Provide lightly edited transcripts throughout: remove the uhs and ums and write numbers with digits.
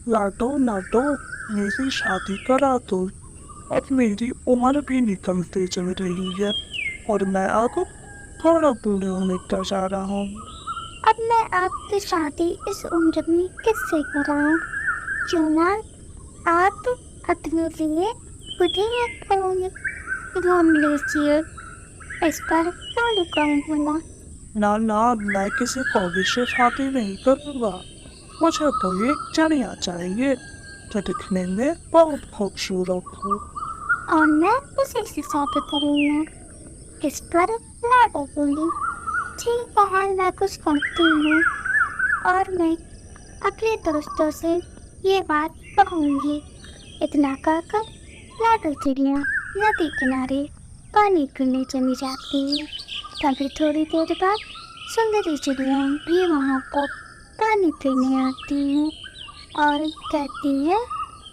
लाडो लाडो, मेरी शादी करा दो। अब मेरी उम्र भी निकलती चल रही है और मैं अब थोड़ा बूढ़े होने का जा रहा हूँ। अब मैं आपकी शादी इस उम्र में किससे कराऊं? क्यों ना आप अपने लिए खुद ही एक कौन ढूंढ लीजिए। इस पर क्यों लुकाऊं बोला? ना ना, मैं किसी कॉलेज से शादी नहीं करूँगा। मुझे तो ये चढ़िया चाहिए जो दिखने में बहुत खूबसूरत हो। और मैं उसी से शादी करूंगा। इस पर लाडो बोली, ठीक है मैं कुछ करती हूँ और मैं अपने दोस्तों से ये बात कहूंगी। इतना कहकर लाडो चिड़िया नदी किनारे पानी पीने चली जाती है। तभी थोड़ी देर बाद सुंदरी चिड़िया भी वहां पर पानी पीने आती है और कहती है,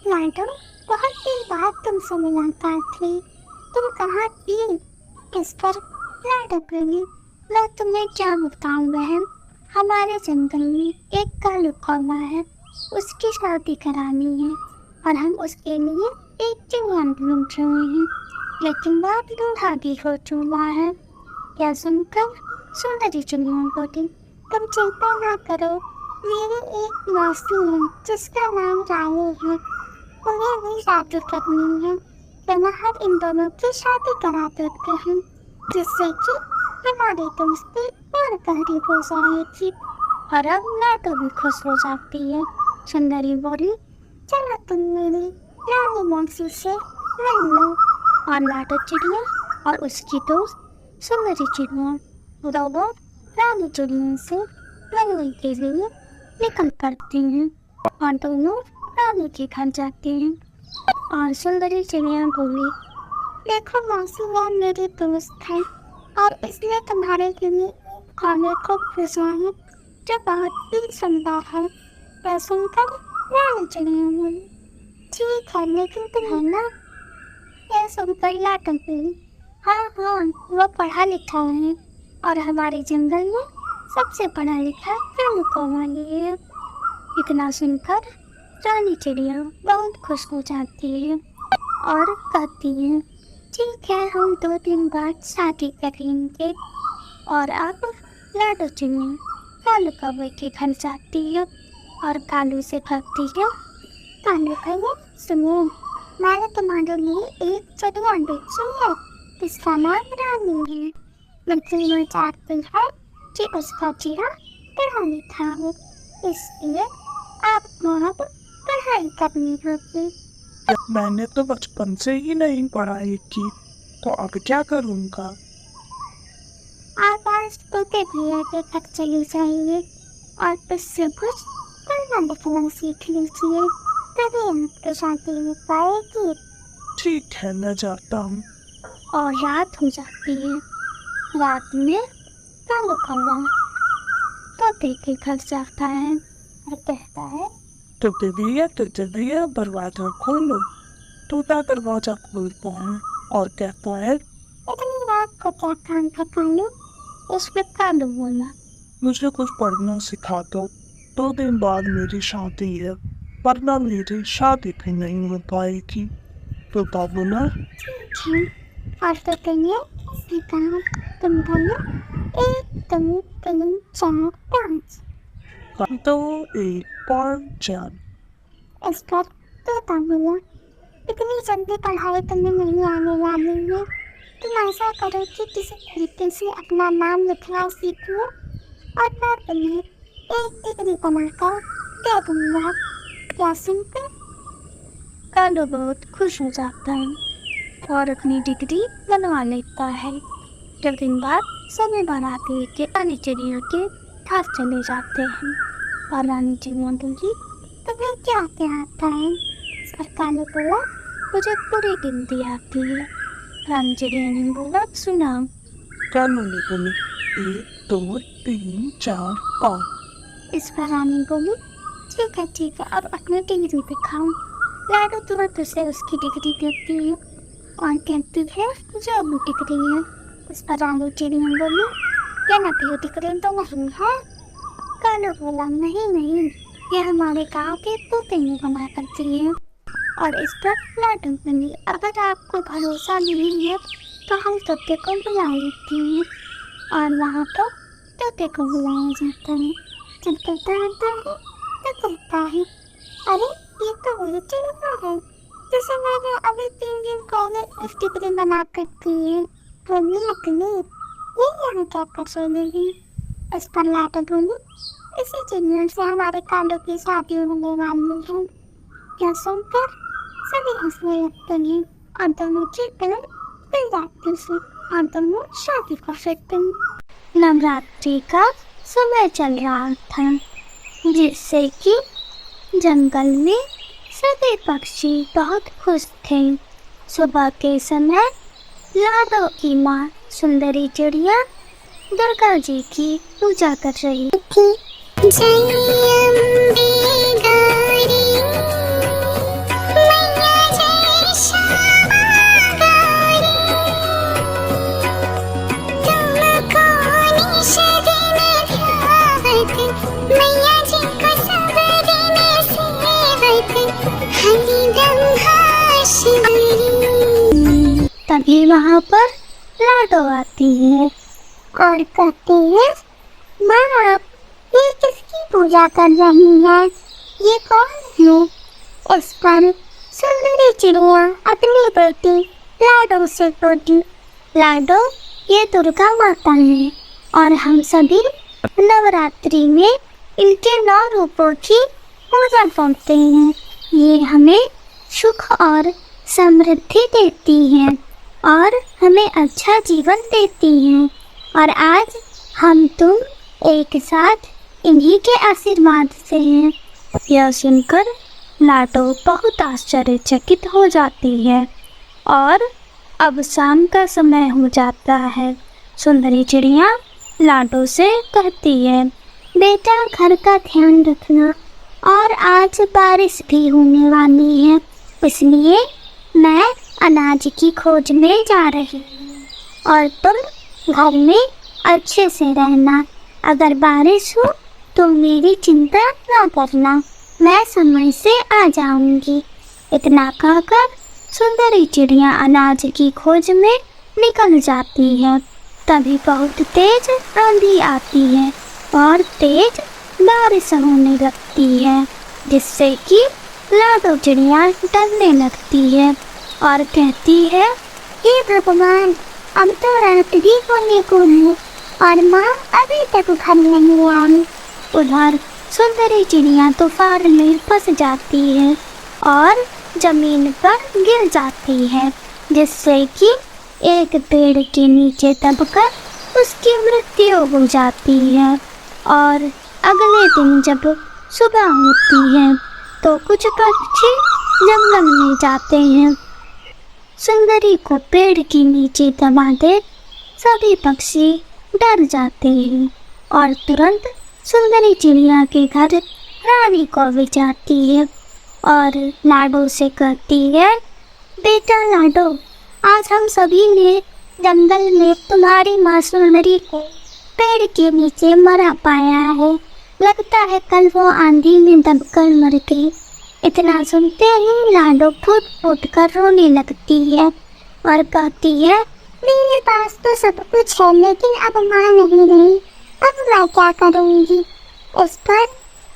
लाडो बहुत दिन बाद तुमसे मुलाकात हुई, तुम कहाँ थी? इस पर लाडो बोली, मैं तुम्हें क्या बताऊं बहन, हमारे जंगल में एक कालू कौवा है, उसकी शादी करानी है और हम उसके लिए एक जवान ढूंढ रहे हैं, लेकिन बाप दूल्हा भी हो चुका है। यह सुनकर सुंदरी चिड़िया बोली, तुम चिंता ना करो, मेरी एक मौसी है जिसका नाम रानी है, उन्हें भी शादी करनी है, तो मैं हम इन दोनों की शादी करा देते हैं, जिससे कि हमारी दोस्ती और गहरी हो जाएगी। और अब लाडो भी खुश हो जाती है। सुंदरी बोली, चलो तुम मेरी रानी मौसी से मिल लो। और लाडो चिड़िया और उसकी दोस्त सुंदरी चिड़िया दोनों रानी चिड़िया से मिलने के लिए निकल पड़ती हैं और दोनों रानी के घर जाती हैं। और सुंदरी चिड़िया बोली, देखो मौसी वो मेरी दोस्त है और इसलिए तुम्हारे लिए खाने को भेजा है जो बहुत ही सुंदर है। यह सुनकर रानी चिड़िया बोली, ठीक है लेकिन तुम्हें ना, यह सुनकर लाडो बोली, हाँ हाँ वो पढ़ा लिखा है और हमारे जंगल में सबसे पढ़ा लिखा कालू कौवा है। इतना सुनकर रानी चिड़िया बहुत खुश हो जाती है और कहती है, ठीक है हम 2 दिन बाद शादी करेंगे। और अब लाडो चिड़िया कालू कौवे के घर जाती है और कालू से कहती है, कालू भैया सुनो, मैंने तुम्हारे लिए एक चिड़िया बेची है, इसका नाम रानी है, लेकिन वो चाहती है कि उसका चेहरा पढ़ा लिखा हो, इसलिए आपको अब पढ़ाई करनी होगी। मैंने तो बचपन से ही नहीं पढ़ाई की, तो अब क्या करूँगा? आप आज छोटे भैया के घर चली जाइए और उससे कुछ पढ़ना लिखना सीख लीजिए, तभी आपकी शादी हो पाएगी। ठीक है, मैं जाता हूँ। और रात हो जाती है। रात में कालू कौवा तोते के घर जाता है और कहता है, तो दिया दरवाजा खोलो। तोता दरवाजा खोलता है और कहता है, इतनी रात को क्या काम है कालू? उस पर कालू बोला, मुझे कुछ पढ़ना सिखा दो। 2 दिन बाद मेरी शादी है, वरना मेरी शादी भी नहीं हो पाएगी। तोता बोला, ठीक है। और तोते ने उसने कहा, तुम बोलो 1 2 3 4 5। 2 1 5 4। इस पर तोता बोला, इतनी जल्दी पढ़ाई तुम्हें नहीं आने वाली है, तुम ऐसा करो कि किसी तरीके से अपना नाम लिखना सीख लो और मैं तुम्हें एक डिग्री बनाकर दे दूंगा। क्या सुनकर कालू बहुत खुश हो जाता है और अपनी डिग्री बनवा लेता है। 2 दिन बाद सभी बाराती के रानी चिड़िया के घर चले जाते हैं और रानी चिड़िया बोली, तुम्हें क्या क्या आता है? इस पर कालू बोला, मुझे पूरी गिनती आती है। रानी चिड़िया ने बोला, सुनाओ। कानू ने बोले, 1 2 3 4 5। इस पर रानी बोली, ठीक है अब अपनी डिग्री दिखाओ। लाडो तुरंत उसे उसकी डिग्री देती है और कहती है, जो भी डिग्री है। इस पर रानी चिड़िया बोली, क्या नकली डिग्री तो नहीं है? कालू बोला, नहीं नहीं, ये हमारे गांव के तोते ने बना करती है। और इस पर लाडो बनी। अगर आपको भरोसा नहीं है तो हम तोते को बुला लेते हैं और वहाँ पर तोते को बुलाया जाता है। जब तोता आता है तो कहता है, अरे ये तो वही चिड़िया है जैसे मैंने अभी 3 दिन पहले इस टिकरी बना कर दी है। बोली नकली, ये यहाँ क्या कर रही है? इस पर लाडो बोली, इसी चिड़िया से हमारे कालू की शादी होने वाली है। यह सुनकर सभी हंसने लगते हैं और दोनों चिड़िया मिल जाती है और दोनों शादी कर सकते हैं। नवरात्रि का समय चल रहा था, जिससे कि जंगल में सभी पक्षी बहुत खुश थे। सुबह के समय लाडो की माँ सुंदरी चिड़िया दुर्गा जी की पूजा कर रही थी। तभी वहाँ पर लाडो आती है और कहती है, माँ ये किसकी पूजा कर रही है? ये कौन है? उस पर सुंदरी चिड़िया अपनी बेटी लाडो से बोली, लाडो ये दुर्गा माता है और हम सभी नवरात्रि में इनके 9 रूपों की पूजा करते हैं। ये हमें सुख और समृद्धि देती हैं और हमें अच्छा जीवन देती हैं और आज हम तुम एक साथ इन्हीं के आशीर्वाद से हैं। यह सुनकर लाडो बहुत आश्चर्यचकित हो जाती है और अब शाम का समय हो जाता है। सुंदरी चिड़िया लाडो से कहती है, बेटा घर का ध्यान रखना और आज बारिश भी होने वाली है, इसलिए मैं अनाज की खोज में जा रही हूँ और तुम घर में अच्छे से रहना। अगर बारिश हो तो मेरी चिंता ना करना, मैं समय से आ जाऊंगी। इतना कहकर सुंदरी चिड़िया अनाज की खोज में निकल जाती है। तभी बहुत तेज आंधी आती है और तेज बारिश होने लगती है, जिससे कि लाडो चिड़िया डरने लगती है और कहती है, हे भगवान, अब तो रात भी होने को है और माँ अभी तक घर नहीं आई। उधर सुंदरी चिड़िया तूफान में फंस जाती है और जमीन पर गिर जाती है, जिससे कि एक पेड़ के नीचे दबकर उसकी मृत्यु हो जाती है। और अगले दिन जब सुबह होती है तो कुछ पक्षी जंगल में जाते हैं। सुंदरी को पेड़ के नीचे दबा दे सभी पक्षी डर जाते हैं और तुरंत सुंदरी चिड़िया के घर रानी को भी जाती है और लाडो से कहती है, बेटा लाडो, आज हम सभी ने जंगल में तुम्हारी माँ सुंदरी को पेड़ के नीचे मरा पाया है। लगता है कल वो आंधी में दबकर मर गई। इतना सुनते ही लाडो फूट फूट कर रोने लगती है और कहती है, मेरे पास तो सब कुछ है लेकिन अब माँ नहीं रही, अब मैं क्या करूँगी? उस पर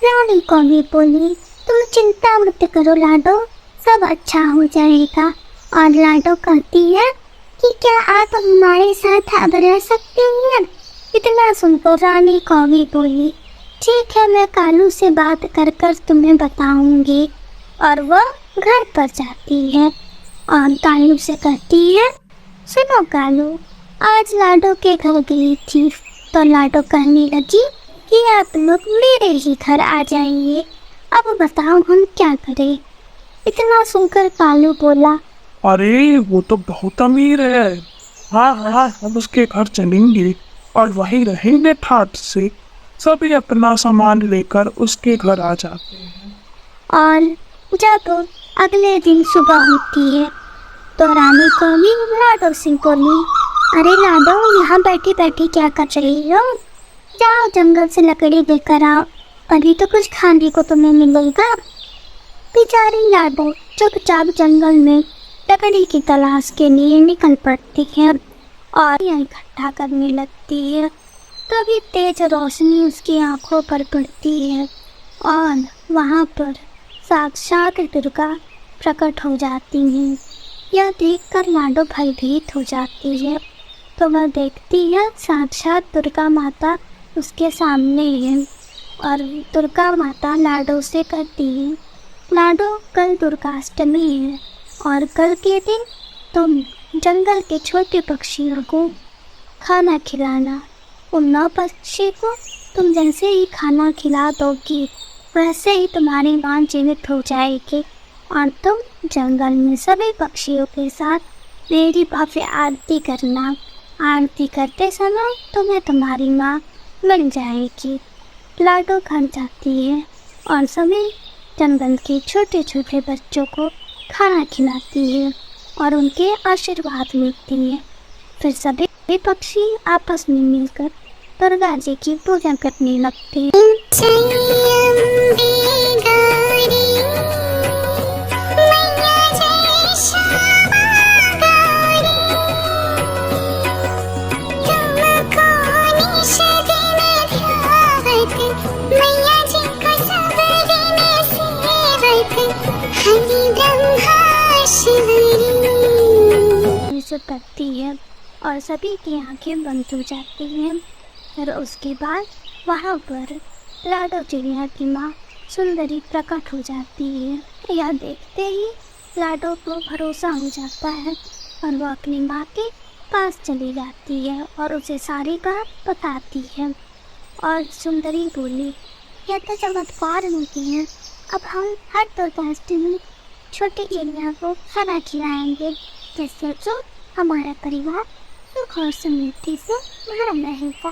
रानी को भी बोली, तुम चिंता मत करो लाडो, सब अच्छा हो जाएगा। और लाडो कहती है कि क्या आप हमारे साथ अब रह सकते हैं? इतना सुनकर रानी को भी बोली, ठीक है, मैं कालू से बात कर कर तुम्हें बताऊंगी। और वह घर पर जाती है और कालू से कहती है, सुनो कालू, आज लाडो के घर गई थी तो लाडो कहने लगी कि आप लोग मेरे ही घर आ जाइए, अब बताओ हम क्या करें? इतना सुनकर कालू बोला, अरे वो तो बहुत अमीर है, हाँ हाँ हम उसके घर चलेंगे और वहीं रहेंगे ठाट से। सभी अपना सामान लेकर उसके घर आ जाते हैं। और जब अगले दिन सुबह होती है तो रानी को भी लाडो से बोली, अरे लाडो, यहाँ बैठी बैठी क्या कर रही हो? जाओ जंगल से लकड़ी लेकर आओ अभी तो कुछ खाने को तुम्हें मिलेगा। बेचारी लाडो चुपचाप जंगल में लकड़ी की तलाश के लिए निकल पड़ती है और यह इकट्ठा करने लगती है। तभी तेज रोशनी उसकी आंखों पर पड़ती है और वहाँ पर साक्षात दुर्गा प्रकट हो जाती हैं। यह देखकर लाडो भयभीत हो जाती है, तो वह देखती है साक्षात दुर्गा माता उसके सामने है और दुर्गा माता लाडो से कहती है, लाडो कल दुर्गाष्टमी है और कल के दिन तुम जंगल के छोटे पक्षियों को खाना खिलाना। उन 9 पक्षी को तुम जैसे ही खाना खिला दोगी वैसे ही तुम्हारी माँ जीवित हो जाएगी और तुम जंगल में सभी पक्षियों के साथ मेरी भव्य आरती करना। आरती करते समय तुम्हें तुम्हारी माँ मिल जाएगी। लाडो घर जाती है और सभी जंगल के छोटे छोटे बच्चों को खाना खिलाती है और उनके आशीर्वाद लेती है। फिर सभी पक्षी आपस में मिलकर दुर्गा जी की पूजा करने लगते हैं। सब करती है और सभी की आंखें बंद हो जाती हैं। फिर उसके बाद वहाँ पर लाडो चिड़िया की माँ सुंदरी प्रकट हो जाती है। यह देखते ही लाडो को भरोसा हो जाता है और वह अपनी माँ के पास चली जाती है और उसे सारी बात बताती है। और सुंदरी बोली, यह तो चमत्कार होती है। अब हम हर दुर्गाष्टमी छोटी चिड़िया को खाना खिलाएंगे, जिससे हमारा परिवार सुख और समृद्धि से भरा रहेगा।